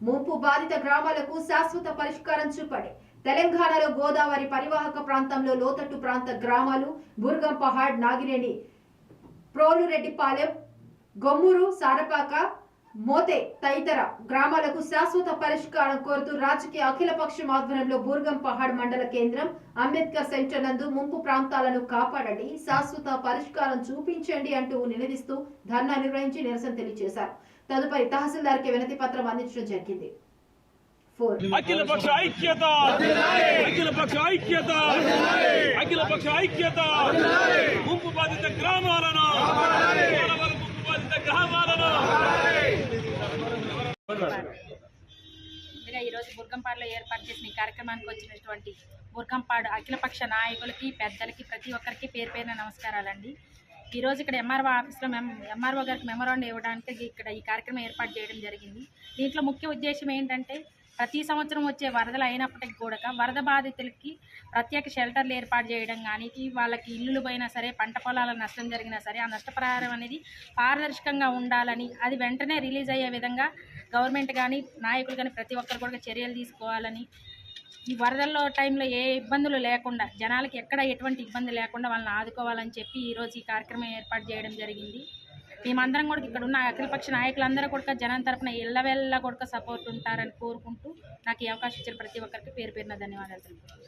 ముంపు బాధిత గ్రామాలకు శాశ్వత పరిష్కారం చూపండి. తెలంగాణలో గోదావరి పరివాహక ప్రాంతంలో లోతట్టు ప్రాంత గ్రామాలు బుర్గంపహాడ్, నాగినేని, ప్రోలురెడ్డిపాలెం, గొమ్మూరు, సారపాక, మోతే తదితర గ్రామాలకు శాశ్వత పరిష్కారం కోరుతూ రాజకీయ అఖిలపక్షం ఆధ్వర్యంలో బుర్గంపహాడ్ మండల కేంద్రం అంబేద్కర్ సెంటర్ నందు ముంపు ప్రాంతాలను కాపాడండి, శాశ్వత పరిష్కారం చూపించండి అంటూ నిలదీస్తూ ధర్నా నిర్వహించి నిరసన తెలియజేశారు. తదుపరి తహసీల్దార్కి వినతి పత్రం అందించడం జరిగింది. అఖిలపక్ష ఐక్యత, అఖిలపక్ష ఐక్యత, అఖిలపక్ష ఐక్యత. ముంపు బాధిత గ్రామాలను, ముంపు బాధిత గ్రామాలను ఈరోజు బుర్గంపాడులో ఏర్పాటు చేసిన ఈ కార్యక్రమానికి వచ్చినటువంటి బుర్గంపాడు అఖిలపక్ష నాయకులకి, పెద్దలకి, ప్రతి ఒక్కరికి పేరు పేరున నమస్కారాలండి. ఈరోజు ఇక్కడ ఎంఆర్ఓ ఆఫీస్లో ఎంఆర్ఓ గారికి మెమోరాండం ఇవ్వడానికి ఇక్కడ ఈ కార్యక్రమం ఏర్పాటు చేయడం జరిగింది. దీంట్లో ముఖ్య ఉద్దేశం ఏంటంటే, ప్రతి సంవత్సరం వచ్చే వరదలు అయినప్పటికీ కూడా వరద బాధితులకి ప్రత్యేక షెల్టర్లు ఏర్పాటు చేయడం కానీ, వాళ్ళకి ఇల్లులు పోయినా సరే, పంట పొలాల నష్టం జరిగినా సరే, ఆ నష్టపరిహారం అనేది పారదర్శకంగా ఉండాలని, అది వెంటనే రిలీజ్ అయ్యే విధంగా గవర్నమెంట్ కానీ, నాయకులు కానీ ప్రతి ఒక్కరు కూడా చర్యలు తీసుకోవాలని, ఈ వరదల్లో టైంలో ఏ ఇబ్బందులు లేకుండా, జనాలకి ఎక్కడ ఎటువంటి ఇబ్బంది లేకుండా వాళ్ళని ఆదుకోవాలని చెప్పి ఈరోజు ఈ కార్యక్రమం ఏర్పాటు చేయడం జరిగింది. మేమందరం కూడా ఇక్కడ ఉన్న అఖిలపక్ష నాయకులందరూ కూడా జనం తరఫున ఎల్లవెల్లా కూడా సపోర్ట్ ఉంటారని కోరుకుంటూ నాకు ఈ అవకాశం ఇచ్చిన ప్రతి ఒక్కరికి పేరు పేరున ధన్యవాదాలు తెలుపుతున్నాను.